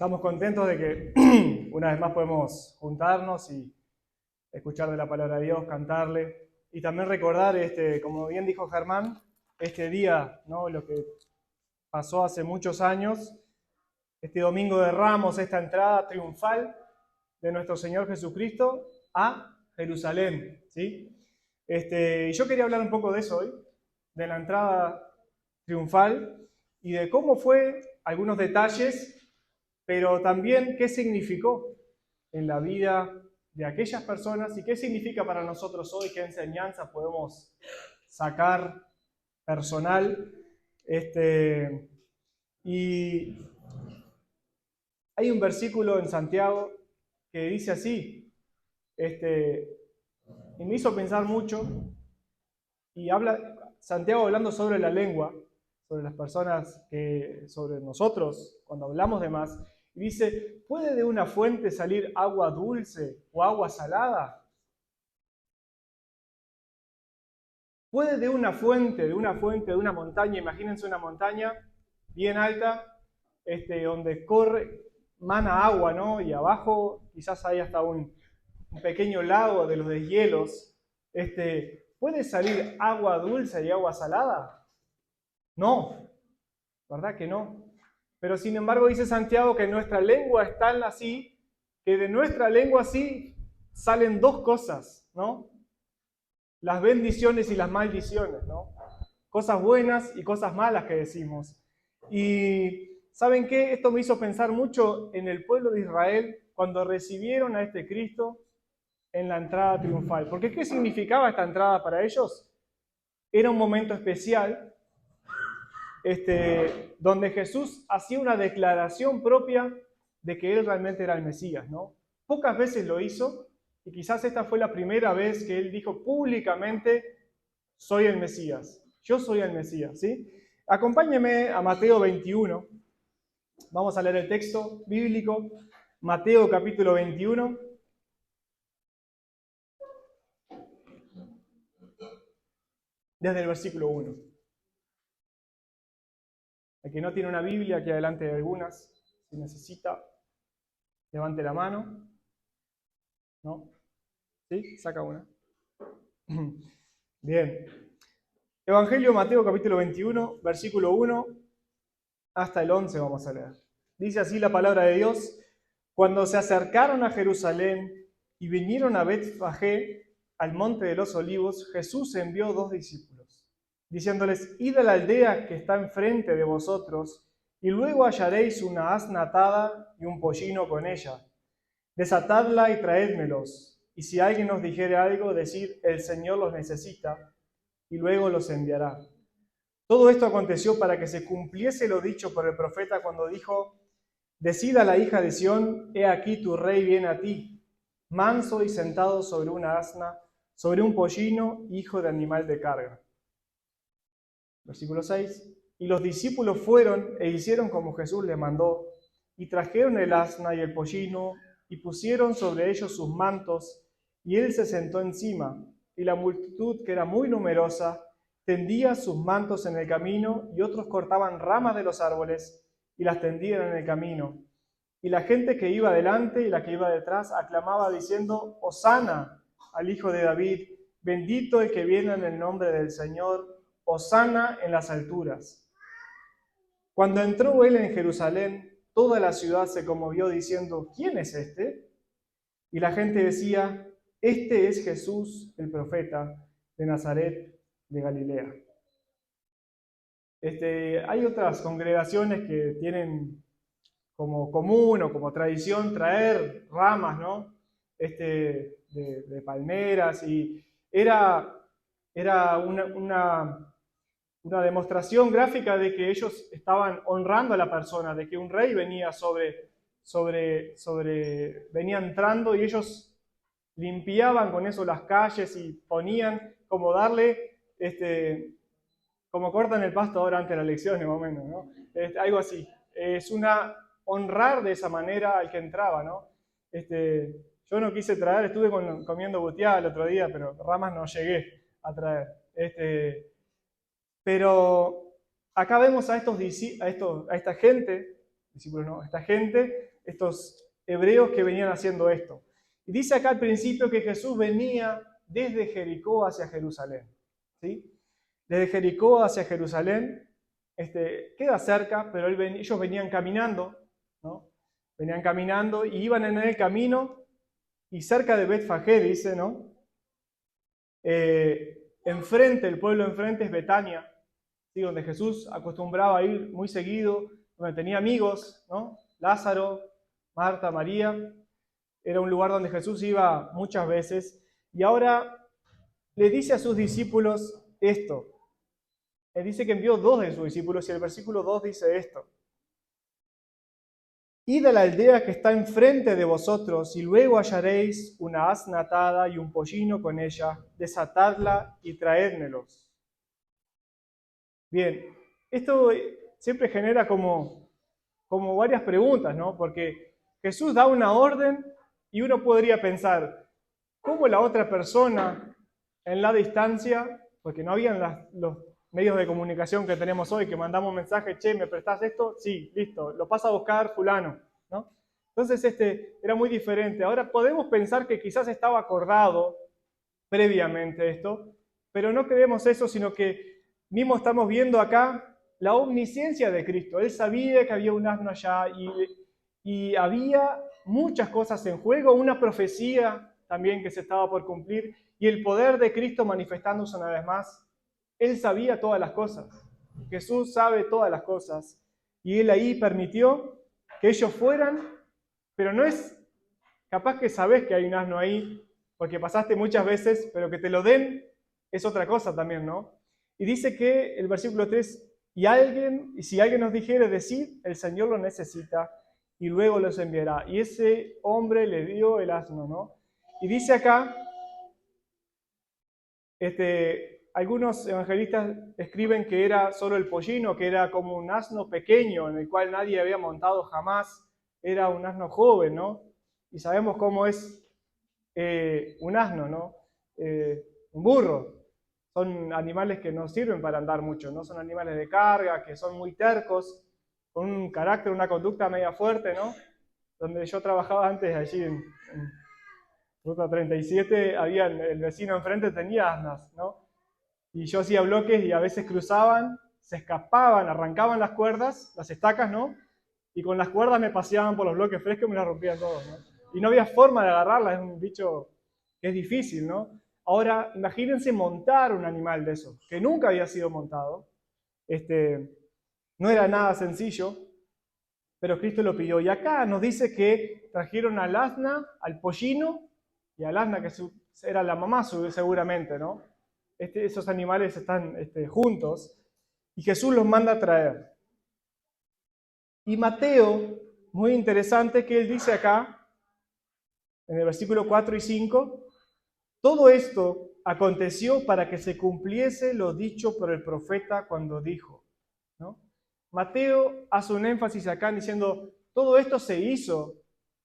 Estamos contentos de que una vez más podemos juntarnos y escuchar de la palabra de Dios, cantarle y también recordar, como bien dijo Germán, este día, ¿no? Lo que pasó hace muchos años, este domingo de Ramos, esta entrada triunfal de nuestro Señor Jesucristo a Jerusalén, ¿sí? Y yo quería hablar un poco de eso hoy, de la entrada triunfal y de cómo fue, algunos detalles, pero también qué significó en la vida de aquellas personas y qué significa para nosotros hoy, qué enseñanza podemos sacar personal. Y hay un versículo en Santiago que dice así, y me hizo pensar mucho, y habla Santiago hablando sobre la lengua, sobre las personas, sobre nosotros, cuando hablamos de más, y dice, ¿puede de una fuente salir agua dulce o agua salada? ¿Puede de una fuente, de una montaña, imagínense una montaña bien alta, donde corre, mana agua, ¿no? Y abajo quizás hay hasta un pequeño lago de los deshielos, ¿puede salir agua dulce y agua salada? No, ¿verdad que no? Pero sin embargo dice Santiago que nuestra lengua es tan así, que de nuestra lengua sí salen dos cosas, ¿no? Las bendiciones y las maldiciones, ¿no? Cosas buenas y cosas malas que decimos. Y ¿saben qué? Esto me hizo pensar mucho en el pueblo de Israel cuando recibieron a este Cristo en la entrada triunfal. Porque ¿qué significaba esta entrada para ellos? Era un momento especial donde Jesús hacía una declaración propia de que él realmente era el Mesías, ¿no? Pocas veces lo hizo, y quizás esta fue la primera vez que él dijo públicamente, soy el Mesías, yo soy el Mesías, ¿sí? Acompáñenme a Mateo 21, vamos a leer el texto bíblico, Mateo capítulo 21, desde el versículo 1. El que no tiene una Biblia, aquí adelante hay algunas, si necesita, levante la mano, ¿no? ¿Sí? Saca una. Bien. Evangelio de Mateo capítulo 21, versículo 1 hasta el 11 vamos a leer. Dice así la palabra de Dios. Cuando se acercaron a Jerusalén y vinieron a Betfagé, al monte de los olivos, Jesús envió 2 discípulos, diciéndoles, id a la aldea que está enfrente de vosotros, y luego hallaréis una asna atada y un pollino con ella. Desatadla y traédmelos, y si alguien os dijere algo, decid, el Señor los necesita, y luego los enviará. Todo esto aconteció para que se cumpliese lo dicho por el profeta cuando dijo, decid a la hija de Sión, he aquí tu rey viene a ti, manso y sentado sobre una asna, sobre un pollino, hijo de animal de carga. Versículo 6. Y los discípulos fueron e hicieron como Jesús les mandó, y trajeron el asna y el pollino, y pusieron sobre ellos sus mantos, y él se sentó encima, y la multitud, que era muy numerosa, tendía sus mantos en el camino, y otros cortaban ramas de los árboles, y las tendían en el camino. Y la gente que iba delante y la que iba detrás aclamaba diciendo, Hosana al Hijo de David, bendito el que viene en el nombre del Señor, Hosana en las alturas. Cuando entró él en Jerusalén, toda la ciudad se conmovió diciendo, ¿quién es este? Y la gente decía, este es Jesús, el profeta de Nazaret de Galilea. Hay otras congregaciones que tienen como común o como tradición traer ramas, ¿no? De palmeras, y era una demostración gráfica de que ellos estaban honrando a la persona, de que un rey venía venía entrando, y ellos limpiaban con eso las calles y ponían como darle, como cortan el pasto ahora antes de las elecciones, más o menos, ¿no? Algo así. Es una honrar de esa manera al que entraba, ¿no? Yo no quise traer, estuve comiendo butiá el otro día, pero ramas no llegué a traer. Pero acá vemos a esta gente, discípulos no, a esta gente estos hebreos que venían haciendo esto. Y dice acá al principio que Jesús venía desde Jericó hacia Jerusalén. ¿Sí? Desde Jericó hacia Jerusalén, queda cerca, pero ellos venían caminando, ¿no? Venían caminando y iban en el camino, y cerca de Betfagé, dice, ¿no? Enfrente, el pueblo enfrente es Betania, ¿sí? Donde Jesús acostumbraba a ir muy seguido, donde tenía amigos, ¿no? Lázaro, Marta, María. Era un lugar donde Jesús iba muchas veces. Y ahora le dice a sus discípulos esto. Él dice que envió 2 de sus discípulos y el versículo 2 dice esto. Id a la aldea que está enfrente de vosotros y luego hallaréis una asna atada y un pollino con ella, desatadla y traédmelos. Bien, esto siempre genera como varias preguntas, ¿no? Porque Jesús da una orden y uno podría pensar, ¿cómo la otra persona en la distancia, porque no habían los medios de comunicación que tenemos hoy, que mandamos un mensaje, che, ¿me prestás esto? Sí, listo, lo pasa a buscar fulano, ¿no? Entonces era muy diferente. Ahora podemos pensar que quizás estaba acordado previamente esto, pero no creemos eso, sino que mismo estamos viendo acá la omnisciencia de Cristo. Él sabía que había un asno allá y había muchas cosas en juego, una profecía también que se estaba por cumplir y el poder de Cristo manifestándose una vez más. Él sabía todas las cosas. Jesús sabe todas las cosas y Él ahí permitió que ellos fueran, pero no es capaz que sabes que hay un asno ahí porque pasaste muchas veces, pero que te lo den es otra cosa también, ¿no? Y dice que el versículo 3, y si alguien nos dijere, decid, el Señor lo necesita y luego los enviará. Y ese hombre le dio el asno, ¿no? Y dice acá, algunos evangelistas escriben que era solo el pollino, que era como un asno pequeño en el cual nadie había montado jamás, era un asno joven, ¿no? Y sabemos cómo es un asno, ¿no? Un burro. Son animales que no sirven para andar mucho, ¿no? Son animales de carga, que son muy tercos, con un carácter, una conducta media fuerte, ¿no? Donde yo trabajaba antes, allí en Ruta 37, el vecino enfrente tenía asnas, ¿no? Y yo hacía bloques y a veces cruzaban, se escapaban, arrancaban las cuerdas, las estacas, ¿no? Y con las cuerdas me paseaban por los bloques frescos y me las rompían todos, ¿no? Y no había forma de agarrarla, es un bicho que es difícil, ¿no? Ahora, imagínense montar un animal de eso, que nunca había sido montado. No era nada sencillo, pero Cristo lo pidió. Y acá nos dice que trajeron al asna, al pollino y al asna, que era la mamá seguramente, ¿no? Esos animales están juntos y Jesús los manda a traer. Y Mateo, muy interesante que él dice acá, en el versículo 4 y 5, todo esto aconteció para que se cumpliese lo dicho por el profeta cuando dijo, ¿no? Mateo hace un énfasis acá diciendo, todo esto se hizo,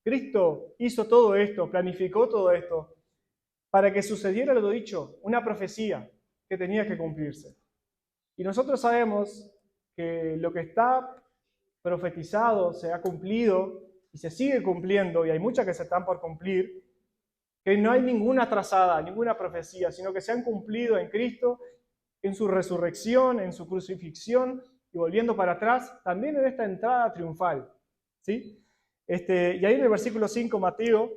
Cristo hizo todo esto, planificó todo esto, para que sucediera lo dicho, una profecía que tenía que cumplirse. Y nosotros sabemos que lo que está profetizado se ha cumplido y se sigue cumpliendo, y hay muchas que se están por cumplir, que no hay ninguna trazada, ninguna profecía, sino que se han cumplido en Cristo, en su resurrección, en su crucifixión, y volviendo para atrás, también en esta entrada triunfal. ¿Sí? Y ahí en el versículo 5, Mateo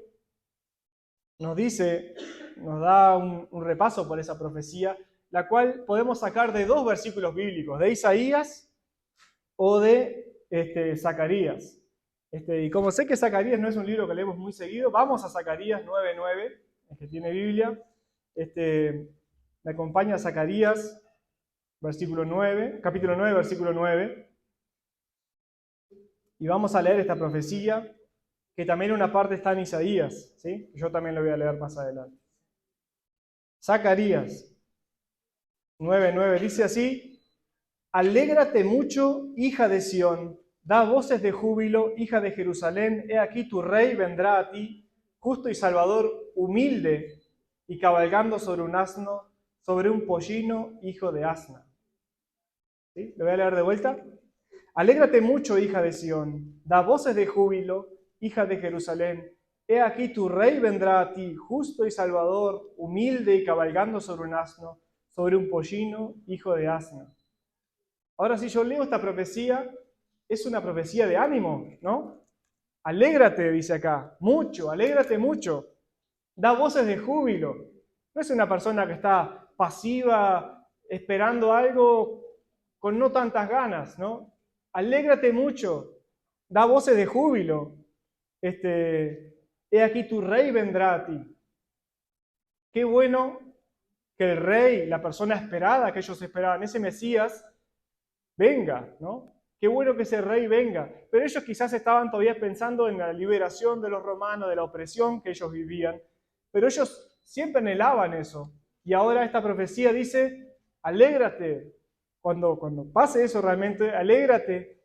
nos dice, nos da un repaso por esa profecía, la cual podemos sacar de 2 versículos bíblicos, de Isaías o de Zacarías. Y como sé que Zacarías no es un libro que leemos muy seguido, vamos a Zacarías 9:9, el que tiene Biblia. Me acompaña Zacarías, capítulo 9, versículo 9. Y vamos a leer esta profecía, que también una parte está en Isaías, ¿sí? Yo también lo voy a leer más adelante. Zacarías 9:9 dice así: Alégrate mucho, hija de Sión, da voces de júbilo, hija de Jerusalén, he aquí tu rey vendrá a ti, justo y salvador, humilde, y cabalgando sobre un asno, sobre un pollino, hijo de asna. ¿Sí? Lo voy a leer de vuelta. Alégrate mucho, hija de Sión, da voces de júbilo, hija de Jerusalén, he aquí tu rey vendrá a ti, justo y salvador, humilde y cabalgando sobre un asno, sobre un pollino, hijo de asna. Ahora, si yo leo esta profecía, es una profecía de ánimo, ¿no? Alégrate, dice acá, mucho, alégrate mucho. Da voces de júbilo. No es una persona que está pasiva, esperando algo con no tantas ganas, ¿no? Alégrate mucho, da voces de júbilo. He aquí tu rey vendrá a ti. Qué bueno que el rey, la persona esperada que ellos esperaban, ese Mesías, venga, ¿no? Qué bueno que ese rey venga. Pero ellos quizás estaban todavía pensando en la liberación de los romanos, de la opresión que ellos vivían. Pero ellos siempre anhelaban eso. Y ahora esta profecía dice, alégrate. Cuando pase eso realmente, alégrate,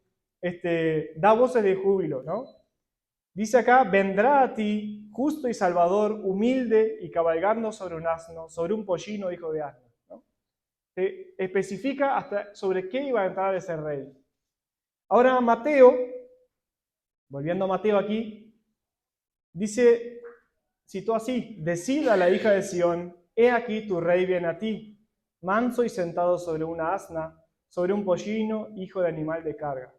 da voces de júbilo, ¿no? Dice acá, vendrá a ti justo y salvador, humilde y cabalgando sobre un asno, sobre un pollino hijo de asno, ¿no? Especifica hasta sobre qué iba a entrar ese rey. Ahora Mateo, volviendo a Mateo aquí, dice, citó así, decid a la hija de Sión, he aquí tu rey viene a ti, manso y sentado sobre una asna, sobre un pollino, hijo de animal de carga.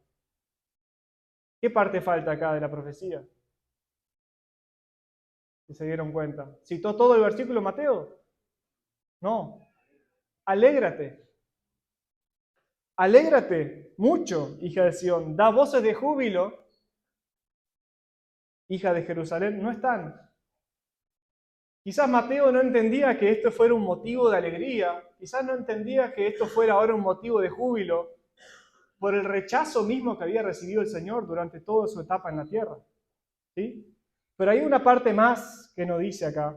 ¿Qué parte falta acá de la profecía? Si se dieron cuenta. ¿Citó todo el versículo Mateo? No. Alégrate. Alégrate mucho, hija de Sión. Da voces de júbilo, hija de Jerusalén. No están. Quizás Mateo no entendía que esto fuera un motivo de alegría. Quizás no entendía que esto fuera ahora un motivo de júbilo por el rechazo mismo que había recibido el Señor durante toda su etapa en la tierra. ¿Sí? Pero hay una parte más que nos dice acá.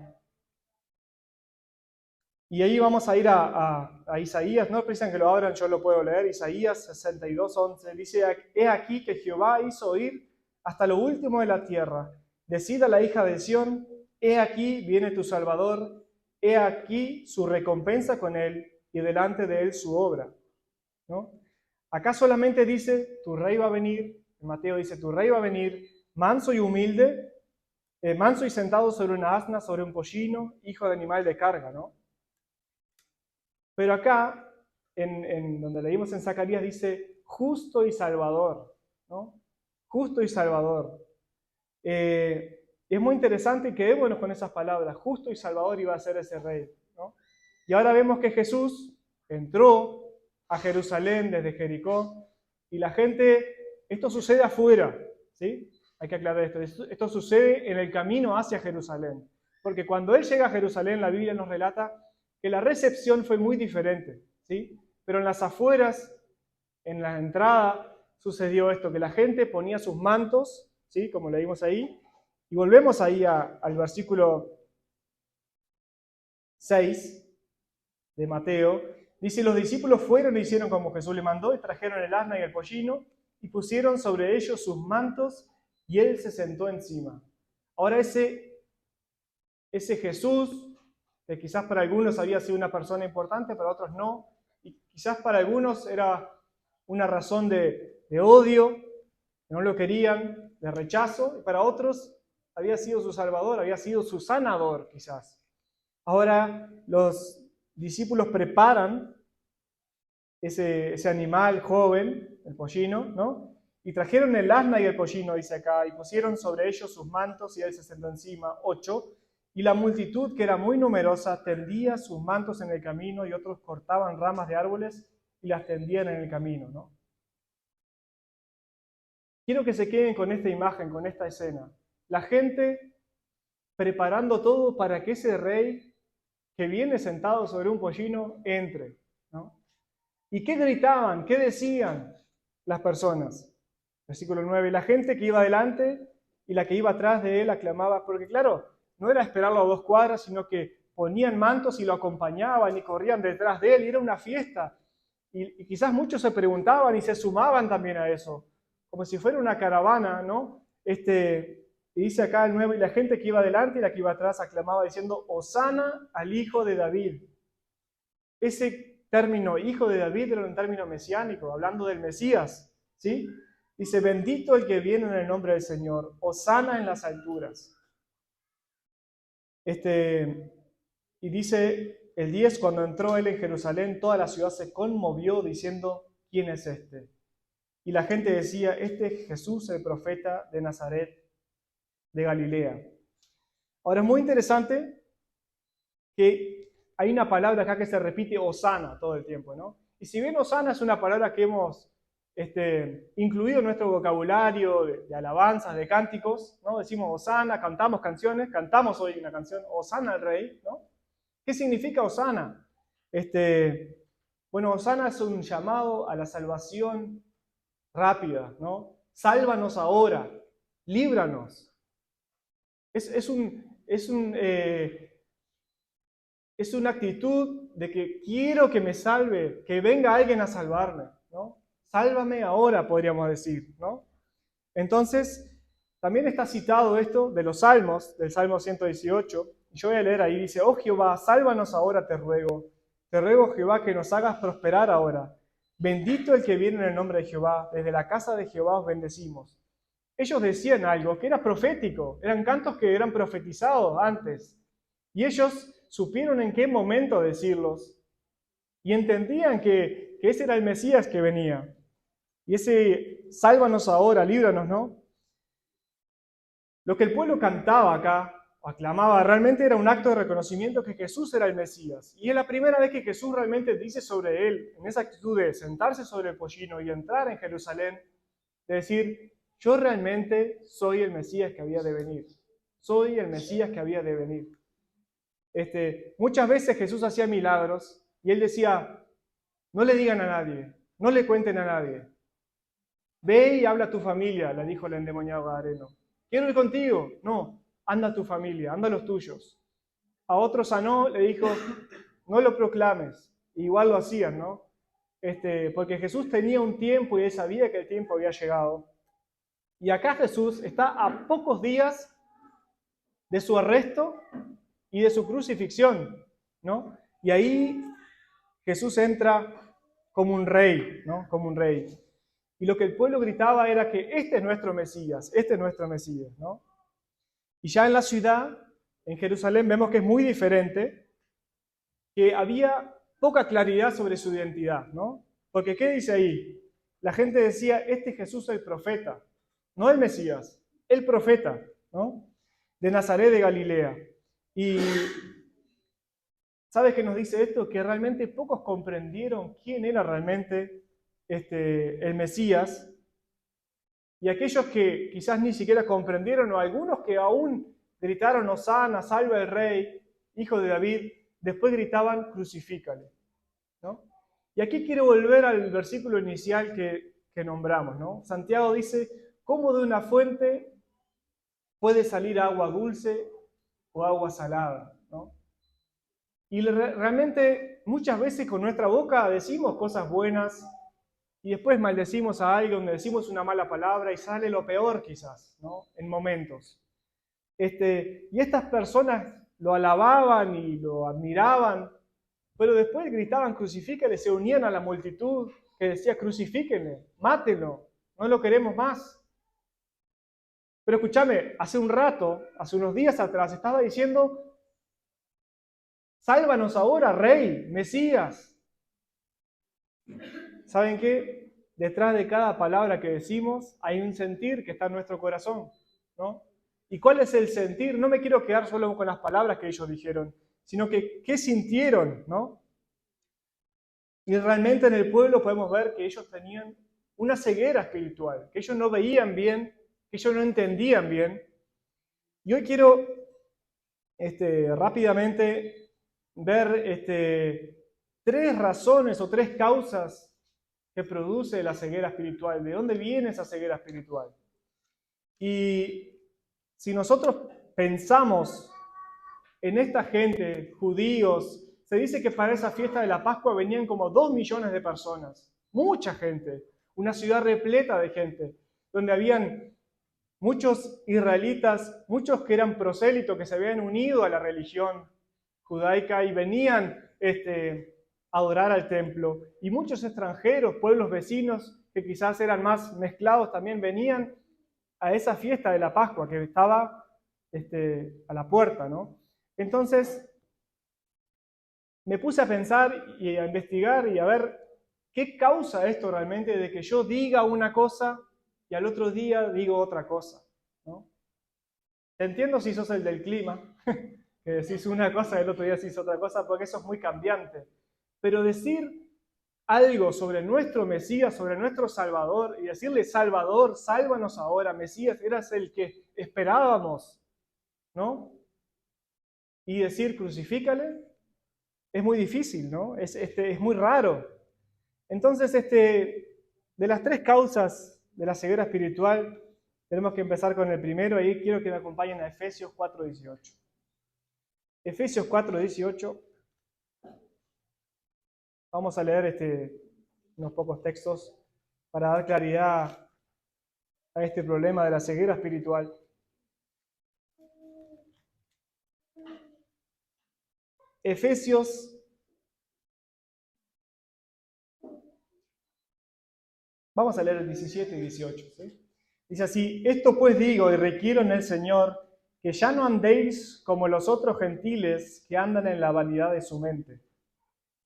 Y ahí vamos a ir a Isaías, no piensan que lo abran, yo lo puedo leer, Isaías 62:11, dice, he aquí que Jehová hizo oír hasta lo último de la tierra, decid a la hija de Sión, he aquí viene tu Salvador, he aquí su recompensa con él y delante de él su obra. ¿No? Acá solamente dice, tu rey va a venir, Mateo dice, tu rey va a venir, manso y humilde, manso y sentado sobre una asna, sobre un pollino, hijo de animal de carga, ¿no? Pero acá, en donde leímos en Zacarías, dice justo y salvador, ¿no? Justo y salvador. Es muy interesante y quedémonos con esas palabras. Justo y salvador iba a ser ese rey, ¿no? Y ahora vemos que Jesús entró a Jerusalén desde Jericó y la gente, esto sucede afuera, ¿sí? Hay que aclarar esto. Esto sucede en el camino hacia Jerusalén. Porque cuando él llega a Jerusalén, la Biblia nos relata que la recepción fue muy diferente, ¿sí? Pero en las afueras, en la entrada, sucedió esto, que la gente ponía sus mantos, ¿sí? Como leímos ahí, y volvemos ahí al versículo 6 de Mateo, dice, los discípulos fueron e hicieron como Jesús le mandó, y trajeron el asna y el pollino, y pusieron sobre ellos sus mantos, y él se sentó encima. Ahora ese Jesús, que quizás para algunos había sido una persona importante, para otros no, y quizás para algunos era una razón de odio, que no lo querían, de rechazo, y para otros había sido su salvador, había sido su sanador quizás. Ahora los discípulos preparan ese animal joven, el pollino, ¿no? Y trajeron el asna y el pollino, dice acá, y pusieron sobre ellos sus mantos y él se sentó encima, 8. Y la multitud, que era muy numerosa, tendía sus mantos en el camino y otros cortaban ramas de árboles y las tendían en el camino, ¿no? Quiero que se queden con esta imagen, con esta escena. La gente preparando todo para que ese rey que viene sentado sobre un pollino entre, ¿no? ¿Y qué gritaban? ¿Qué decían las personas? Versículo 9. La gente que iba adelante y la que iba atrás de él aclamaba, porque claro, no era esperarlo a 2 cuadras, sino que ponían mantos y lo acompañaban y corrían detrás de él, y era una fiesta. Y quizás muchos se preguntaban y se sumaban también a eso, como si fuera una caravana, ¿no? Y dice acá el 9, y la gente que iba adelante y la que iba atrás aclamaba diciendo, Hosana al hijo de David. Ese término hijo de David era un término mesiánico, hablando del Mesías, ¿sí? Dice, bendito el que viene en el nombre del Señor, hosana en las alturas. Y dice el 10, cuando entró él en Jerusalén, toda la ciudad se conmovió diciendo, ¿quién es este? Y la gente decía, este es Jesús, el profeta de Nazaret, de Galilea. Ahora es muy interesante que hay una palabra acá que se repite, hosana, todo el tiempo, ¿no? Y si bien hosana es una palabra que hemos incluido en nuestro vocabulario de alabanzas, de cánticos, ¿no? Decimos hosana, cantamos canciones, cantamos hoy una canción, hosana al rey, ¿no? ¿Qué significa hosana? Bueno, hosana es un llamado a la salvación rápida, ¿no? Sálvanos ahora, líbranos. Es una actitud de que quiero que me salve, que venga alguien a salvarme, ¿no? Sálvame ahora, podríamos decir, ¿no? Entonces, también está citado esto de los Salmos, del Salmo 118, y yo voy a leer ahí, dice, oh Jehová, sálvanos ahora, te ruego, Jehová, que nos hagas prosperar ahora. Bendito el que viene en el nombre de Jehová, desde la casa de Jehová os bendecimos. Ellos decían algo que era profético, eran cantos que eran profetizados antes, y ellos supieron en qué momento decirlos, y entendían que ese era el Mesías que venía. Y ese sálvanos ahora, líbranos, ¿no? Lo que el pueblo cantaba acá, o aclamaba, realmente era un acto de reconocimiento que Jesús era el Mesías. Y es la primera vez que Jesús realmente dice sobre él, en esa actitud de sentarse sobre el pollino y entrar en Jerusalén, de decir, yo realmente soy el Mesías que había de venir. Soy el Mesías que había de venir. Muchas veces Jesús hacía milagros y él decía, no le digan a nadie, no le cuenten a nadie. Ve y habla a tu familia, le dijo el endemoniado gadareno. Quiero ir contigo. No, anda a tu familia, anda a los tuyos. A otro sanó, le dijo, no lo proclames. Igual lo hacían, ¿no? Porque Jesús tenía un tiempo y él sabía que el tiempo había llegado. Y acá Jesús está a pocos días de su arresto y de su crucifixión, ¿no? Y ahí Jesús entra como un rey, ¿no? Como un rey. Y lo que el pueblo gritaba era que este es nuestro Mesías, ¿no? Y ya en la ciudad, en Jerusalén, vemos que es muy diferente, que había poca claridad sobre su identidad, ¿no? Porque ¿qué dice ahí? La gente decía, este es Jesús el profeta, no el Mesías, el profeta, ¿no? De Nazaret de Galilea. Y ¿sabes qué nos dice esto? Que realmente pocos comprendieron quién era realmente el Mesías. Y aquellos que quizás ni siquiera comprendieron, o algunos que aún gritaron, hosana, salva el rey, hijo de David, después gritaban, crucifícale, ¿no? Y aquí quiero volver al versículo inicial que nombramos, ¿no? Santiago dice, ¿cómo de una fuente puede salir agua dulce o agua salada, ¿no? Y realmente muchas veces con nuestra boca decimos cosas buenas y después maldecimos a alguien, decimos una mala palabra y sale lo peor quizás, ¿no? En momentos. Y estas personas lo alababan y lo admiraban, pero después gritaban crucifíquenle, se unían a la multitud que decía crucifíquenle, mátenlo, no lo queremos más. Pero escúchame, hace un rato, hace unos días atrás, estaba diciendo, sálvanos ahora, Rey, Mesías. ¿Saben qué? Detrás de cada palabra que decimos hay un sentir que está en nuestro corazón, ¿no? ¿Y cuál es el sentir? No me quiero quedar solo con las palabras que ellos dijeron, sino que qué sintieron, ¿no? Y realmente en el pueblo podemos ver que ellos tenían una ceguera espiritual, que ellos no veían bien, que ellos no entendían bien. Y hoy quiero rápidamente ver tres razones o tres causas que produce la ceguera espiritual. ¿De dónde viene esa ceguera espiritual? Y si nosotros pensamos en esta gente, judíos, se dice que para esa fiesta de la Pascua venían como 2 millones de personas. Mucha gente, una ciudad repleta de gente, donde habían muchos israelitas, muchos que eran prosélitos, que se habían unido a la religión judaica y venían a adorar al templo, y muchos extranjeros, pueblos vecinos, que quizás eran más mezclados, también venían a esa fiesta de la Pascua que estaba a la puerta, ¿no? Entonces, me puse a pensar y a investigar y a ver qué causa esto realmente de que yo diga una cosa y al otro día digo otra cosa, ¿no? Te entiendo si sos el del clima, que decís una cosa y el otro día decís otra cosa, porque eso es muy cambiante. Pero decir algo sobre nuestro Mesías, sobre nuestro Salvador, y decirle, Salvador, sálvanos ahora, Mesías, eras el que esperábamos, ¿no? Y decir, crucifícale, es muy difícil, ¿no? Es muy raro. Entonces, de las tres causas de la ceguera espiritual, tenemos que empezar con el primero. Ahí quiero que me acompañen a Efesios 4:18. Efesios 4:18. Vamos a leer unos pocos textos para dar claridad a este problema de la ceguera espiritual. Efesios Vamos a leer el 17 y 18. ¿Sí? Dice así, esto pues digo y requiero en el Señor, que ya no andéis como los otros gentiles que andan en la vanidad de su mente,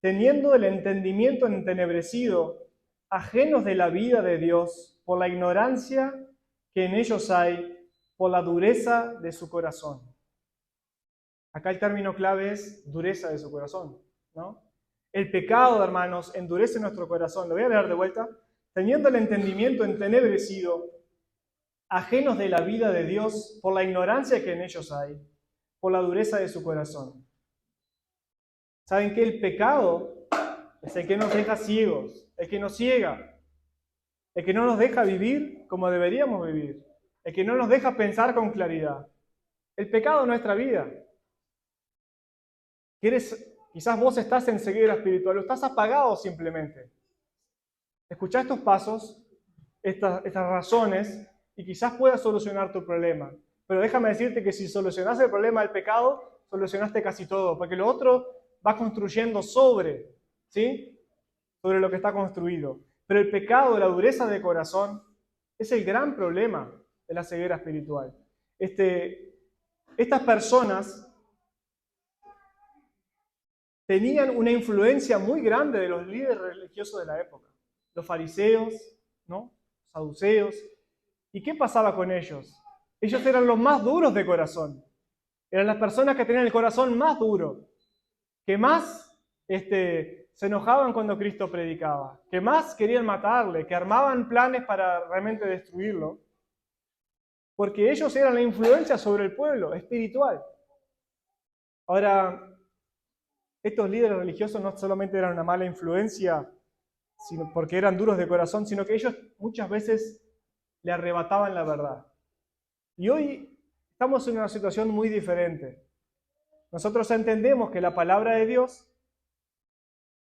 teniendo el entendimiento entenebrecido, ajenos de la vida de Dios, por la ignorancia que en ellos hay, por la dureza de su corazón. Acá el término clave es dureza de su corazón, ¿no? El pecado, hermanos, endurece nuestro corazón. Lo voy a leer de vuelta. Teniendo el entendimiento entenebrecido, ajenos de la vida de Dios, por la ignorancia que en ellos hay, por la dureza de su corazón. ¿Saben qué? El pecado es el que nos deja ciegos, el que nos ciega, el que no nos deja vivir como deberíamos vivir, el que no nos deja pensar con claridad. El pecado en nuestra vida. Quizás vos estás en ceguera espiritual o estás apagado simplemente. Escuchá estos pasos, estas razones, y quizás puedas solucionar tu problema. Pero déjame decirte que si solucionás el problema del pecado, solucionaste casi todo, porque lo otro va construyendo sobre, ¿sí? Sobre lo que está construido. Pero el pecado, la dureza de corazón, es el gran problema de la ceguera espiritual. Estas personas tenían una influencia muy grande de los líderes religiosos de la época. Los fariseos, ¿no? Los saduceos. ¿Y qué pasaba con ellos? Ellos eran los más duros de corazón. Eran las personas que tenían el corazón más duro, que más se enojaban cuando Cristo predicaba, que más querían matarle, que armaban planes para realmente destruirlo, porque ellos eran la influencia sobre el pueblo espiritual. Ahora, estos líderes religiosos no solamente eran una mala influencia, sino porque eran duros de corazón, sino que ellos muchas veces le arrebataban la verdad. Y hoy estamos en una situación muy diferente. Nosotros entendemos que la palabra de Dios,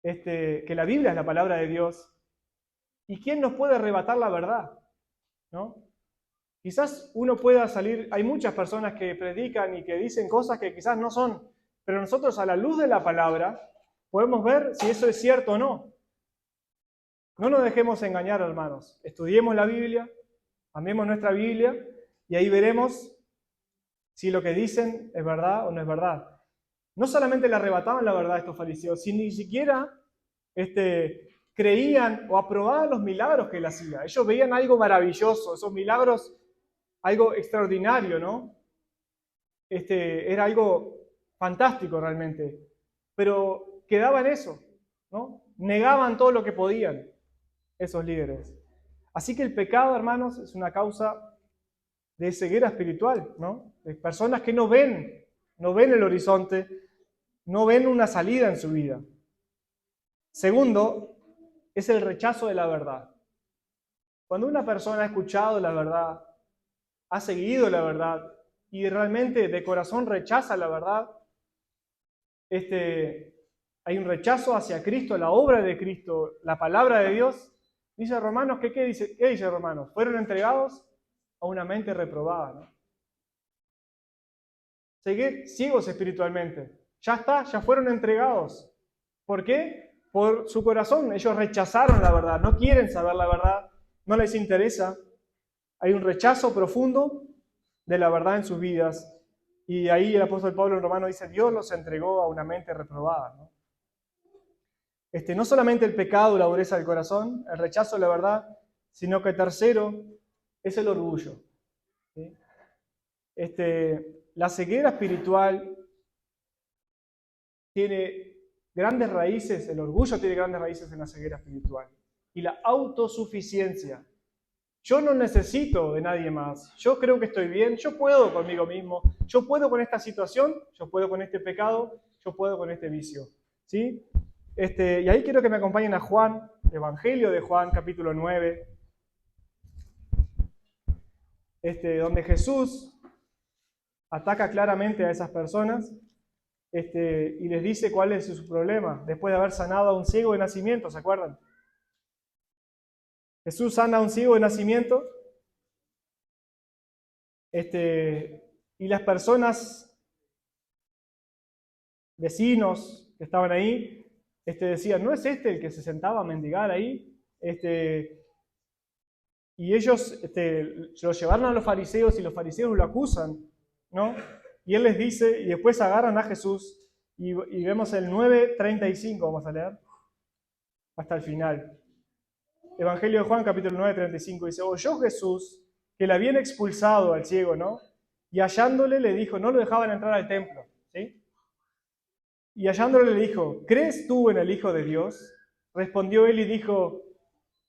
que la Biblia es la palabra de Dios, ¿y quién nos puede arrebatar la verdad? ¿No? Quizás uno pueda salir, hay muchas personas que predican y que dicen cosas que quizás no son, pero nosotros a la luz de la palabra podemos ver si eso es cierto o no. No nos dejemos engañar, hermanos. Estudiemos la Biblia, amemos nuestra Biblia y ahí veremos si lo que dicen es verdad o no es verdad. No solamente le arrebataban la verdad a estos fariseos, sino ni siquiera creían o aprobaban los milagros que él hacía. Ellos veían algo maravilloso, esos milagros, algo extraordinario, ¿no? Era algo fantástico realmente. Pero quedaba en eso, ¿no? Negaban todo lo que podían esos líderes. Así que el pecado, hermanos, es una causa de ceguera espiritual, ¿no? De personas que no ven el horizonte, no ven una salida en su vida. Segundo, es el rechazo de la verdad. Cuando una persona ha escuchado la verdad, ha seguido la verdad y realmente de corazón rechaza la verdad, hay un rechazo hacia Cristo, la obra de Cristo, la palabra de Dios. Dice Romanos, ¿qué dice Romanos? Fueron entregados a una mente reprobada, ¿no? Seguir ciegos espiritualmente. Ya está, ya fueron entregados. ¿Por qué? Por su corazón. Ellos rechazaron la verdad, no quieren saber la verdad, no les interesa, hay un rechazo profundo de la verdad en sus vidas. Y ahí el apóstol Pablo en Romanos dice, Dios los entregó a una mente reprobada, ¿no? No solamente el pecado, la dureza del corazón, el rechazo de la verdad, sino que tercero es el orgullo. ¿Sí? La ceguera espiritual tiene grandes raíces, el orgullo tiene grandes raíces en la ceguera espiritual. Y la autosuficiencia. Yo no necesito de nadie más. Yo creo que estoy bien, yo puedo conmigo mismo, yo puedo con esta situación, yo puedo con este pecado, yo puedo con este vicio. ¿Sí? Y ahí quiero que me acompañen a Juan, Evangelio de Juan, capítulo 9, donde Jesús ataca claramente a esas personas y les dice cuál es su problema, después de haber sanado a un ciego de nacimiento, ¿se acuerdan? Jesús sana a un ciego de nacimiento, y las personas, vecinos que estaban ahí, decían, ¿no es este el que se sentaba a mendigar ahí? Y ellos lo llevaron a los fariseos y los fariseos lo acusan, ¿no? Y él les dice, y después agarran a Jesús, y vemos el 9:35, vamos a leer, hasta el final. Evangelio de Juan, capítulo 9:35, dice, oyó Jesús que le habían expulsado al ciego, ¿no? Y hallándole le dijo, no lo dejaban entrar al templo, ¿sí? Y hallándole le dijo, ¿crees tú en el Hijo de Dios? Respondió él y dijo,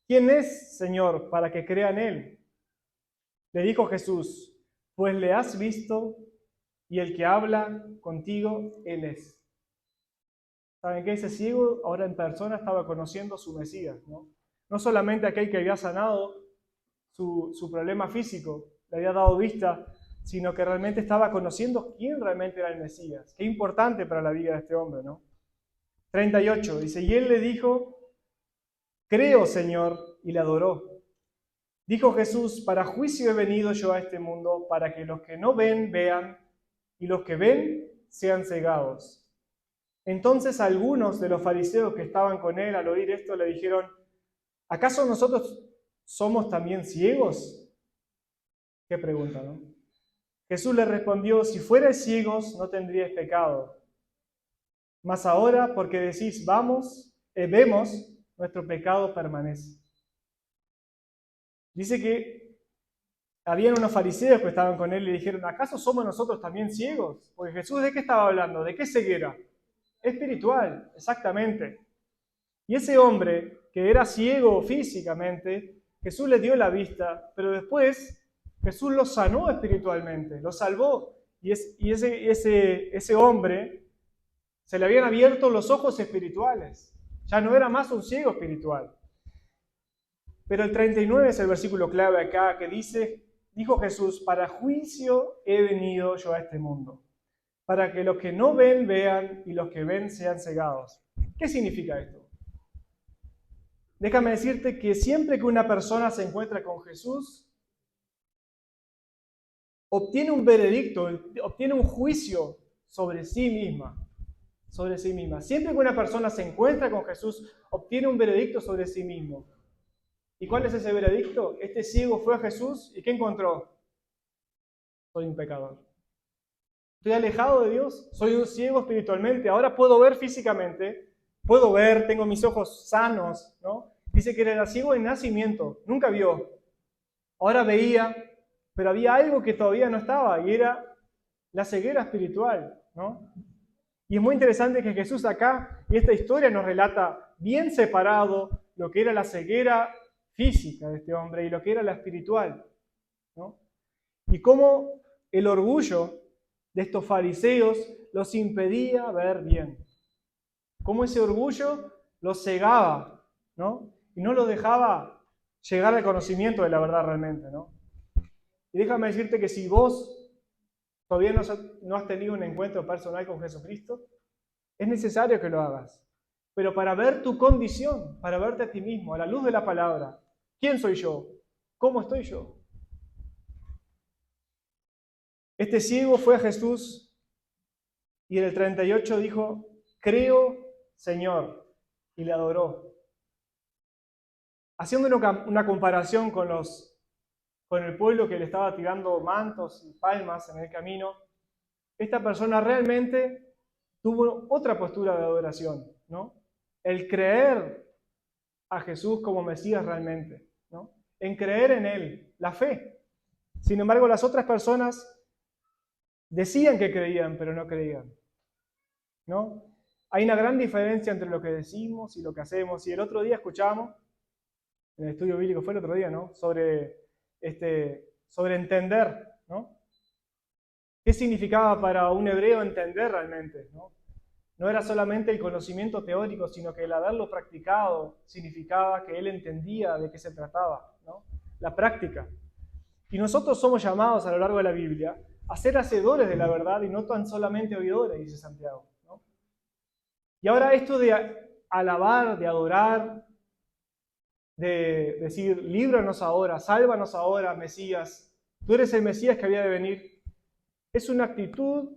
¿quién es, Señor, para que crea en él? Le dijo Jesús, pues le has visto y el que habla contigo, él es. ¿Saben qué? Ese ciego ahora en persona estaba conociendo a su Mesías, ¿no? No solamente aquel que había sanado su problema físico, le había dado vista, sino que realmente estaba conociendo quién realmente era el Mesías. Qué importante para la vida de este hombre, ¿no? 38, dice, y él le dijo, creo, Señor, y le adoró. Dijo Jesús, para juicio he venido yo a este mundo, para que los que no ven, vean, y los que ven, sean cegados. Entonces algunos de los fariseos que estaban con él al oír esto le dijeron, ¿acaso nosotros somos también ciegos? Qué pregunta, ¿no? Jesús le respondió, si fuerais ciegos no tendríais pecado. Mas ahora, porque decís, vemos, nuestro pecado permanece. Dice que habían unos fariseos que estaban con él y le dijeron, ¿acaso somos nosotros también ciegos? Porque Jesús, ¿de qué estaba hablando? ¿De qué ceguera? Espiritual, exactamente. Y ese hombre, que era ciego físicamente, Jesús le dio la vista, pero después Jesús lo sanó espiritualmente, lo salvó. Y ese hombre se le habían abierto los ojos espirituales. Ya no era más un ciego espiritual. Pero el 39 es el versículo clave acá que dice, dijo Jesús, para juicio he venido yo a este mundo, para que los que no ven vean y los que ven sean cegados. ¿Qué significa esto? Déjame decirte que siempre que una persona se encuentra con Jesús, obtiene un veredicto, obtiene un juicio sobre sí misma. Sobre sí misma. Siempre que una persona se encuentra con Jesús, obtiene un veredicto sobre sí mismo. ¿Y cuál es ese veredicto? Este ciego fue a Jesús y ¿qué encontró? Soy un pecador. Estoy alejado de Dios, soy un ciego espiritualmente, ahora puedo ver físicamente, puedo ver, tengo mis ojos sanos, ¿no? Dice que era ciego de nacimiento, nunca vio. Ahora veía, pero había algo que todavía no estaba y era la ceguera espiritual, ¿no? Y es muy interesante que Jesús acá, y esta historia nos relata bien separado lo que era la ceguera física de este hombre y lo que era la espiritual, ¿no? Y cómo el orgullo de estos fariseos los impedía ver bien. Cómo ese orgullo los cegaba, ¿no? Y no los dejaba llegar al conocimiento de la verdad realmente, ¿no? Y déjame decirte que si vos todavía no has tenido un encuentro personal con Jesucristo, es necesario que lo hagas. Pero para ver tu condición, para verte a ti mismo, a la luz de la palabra. ¿Quién soy yo? ¿Cómo estoy yo? Este ciego fue a Jesús y en el 38 dijo, creo, Señor, y le adoró. haciendo una comparación con el pueblo que le estaba tirando mantos y palmas en el camino, esta persona realmente tuvo otra postura de adoración, ¿no? El creer a Jesús como Mesías realmente, ¿no? En creer en Él, la fe. Sin embargo, las otras personas decían que creían, pero no creían, ¿no? Hay una gran diferencia entre lo que decimos y lo que hacemos. Y el otro día escuchamos, en el estudio bíblico fue el otro día, ¿no? Sobre entender, ¿no? ¿Qué significaba para un hebreo entender realmente, ¿no? No era solamente el conocimiento teórico, sino que el haberlo practicado significaba que él entendía de qué se trataba, ¿no? La práctica. Y nosotros somos llamados a lo largo de la Biblia a ser hacedores de la verdad y no tan solamente oidores, dice Santiago, ¿no? Y ahora esto de alabar, de adorar, de decir, líbranos ahora, sálvanos ahora, Mesías, tú eres el Mesías que había de venir, es una actitud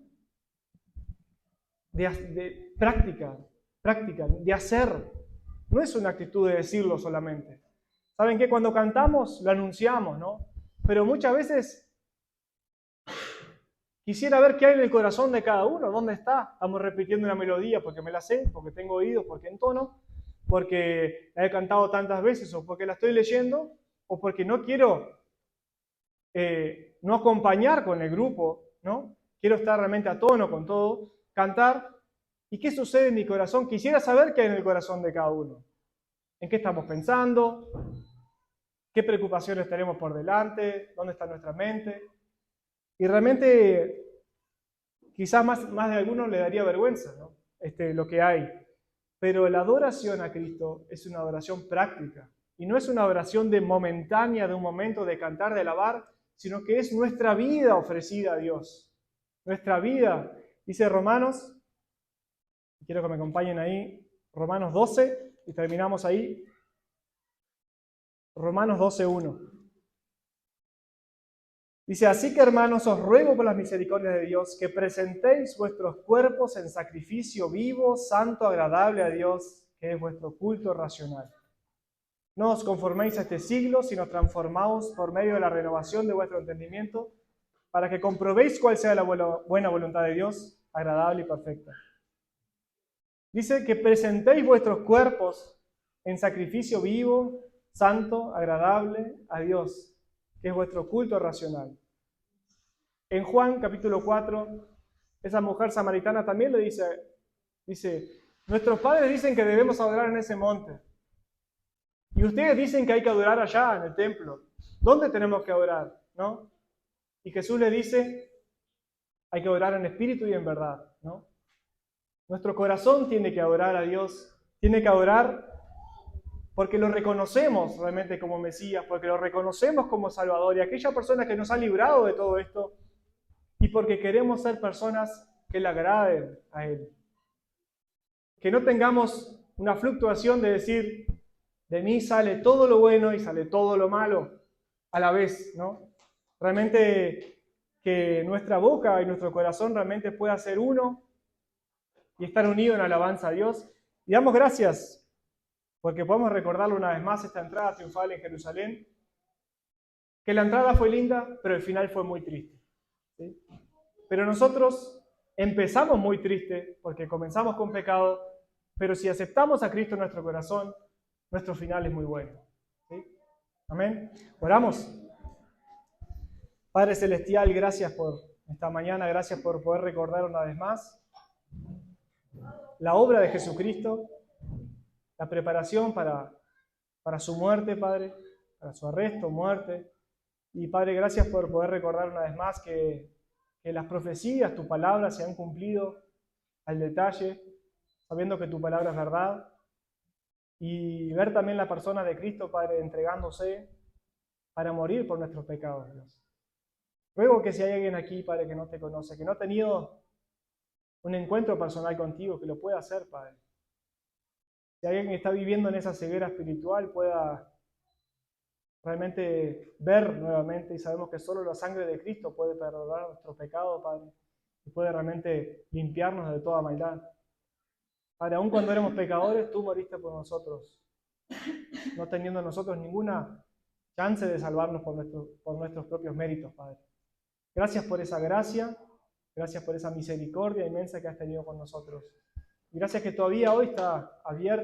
de práctica, de hacer. No es una actitud de decirlo solamente. ¿Saben qué? Cuando cantamos lo anunciamos, ¿no? Pero muchas veces quisiera ver qué hay en el corazón de cada uno, dónde está. Estamos repitiendo una melodía porque me la sé, porque tengo oídos, porque entono, porque la he cantado tantas veces, o porque la estoy leyendo, o porque no quiero no acompañar con el grupo, ¿no? Quiero estar realmente a tono con todo, cantar. ¿Y qué sucede en mi corazón? Quisiera saber qué hay en el corazón de cada uno. ¿En qué estamos pensando? ¿Qué preocupaciones tenemos por delante? ¿Dónde está nuestra mente? Y realmente, quizás más de algunos le daría vergüenza, ¿no? Lo que hay. Pero la adoración a Cristo es una adoración práctica. Y no es una adoración de momentánea, de un momento de cantar, de alabar, sino que es nuestra vida ofrecida a Dios. Nuestra vida. Dice Romanos, quiero que me acompañen ahí, Romanos 12, y terminamos ahí. Romanos 12:1. Dice, así que hermanos, os ruego por las misericordias de Dios que presentéis vuestros cuerpos en sacrificio vivo, santo, agradable a Dios, que es vuestro culto racional. No os conforméis a este siglo, sino transformaos por medio de la renovación de vuestro entendimiento, para que comprobéis cuál sea la buena voluntad de Dios, agradable y perfecta. Dice que presentéis vuestros cuerpos en sacrificio vivo, santo, agradable a Dios, que es vuestro culto racional. En Juan capítulo 4, esa mujer samaritana también le dice, nuestros padres dicen que debemos adorar en ese monte. Y ustedes dicen que hay que adorar allá, en el templo. ¿Dónde tenemos que adorar? ¿No? Y Jesús le dice, hay que adorar en espíritu y en verdad, ¿no? Nuestro corazón tiene que adorar a Dios, tiene que adorar porque lo reconocemos realmente como Mesías, porque lo reconocemos como Salvador y aquella persona que nos ha librado de todo esto, y porque queremos ser personas que le agraden a Él. Que no tengamos una fluctuación de decir, de mí sale todo lo bueno y sale todo lo malo a la vez, ¿no? Realmente que nuestra boca y nuestro corazón realmente pueda ser uno y estar unido en alabanza a Dios. Y damos gracias porque podemos recordarlo una vez más, esta entrada triunfal en Jerusalén, que la entrada fue linda, pero el final fue muy triste, ¿sí? Pero nosotros empezamos muy triste porque comenzamos con pecado, pero si aceptamos a Cristo en nuestro corazón, nuestro final es muy bueno, ¿sí? Amén. Oramos. Padre Celestial, gracias por esta mañana, gracias por poder recordar una vez más la obra de Jesucristo, la preparación para su muerte, Padre, para su arresto, muerte. Y Padre, gracias por poder recordar una vez más que las profecías, tu palabra se han cumplido al detalle, sabiendo que tu palabra es verdad. Y ver también la persona de Cristo, Padre, entregándose para morir por nuestros pecados, Dios. Ruego que si hay alguien aquí, Padre, que no te conoce, que no ha tenido un encuentro personal contigo, que lo pueda hacer, Padre. Si hay alguien que está viviendo en esa ceguera espiritual, pueda realmente ver nuevamente, y sabemos que solo la sangre de Cristo puede perdonar nuestro pecado, Padre, y puede realmente limpiarnos de toda maldad. Padre, aun cuando éramos pecadores, tú moriste por nosotros. no teniendo nosotros ninguna chance de salvarnos por nuestros propios méritos, Padre. Gracias por esa gracia, gracias por esa misericordia inmensa que has tenido con nosotros. Y gracias que todavía hoy está abierta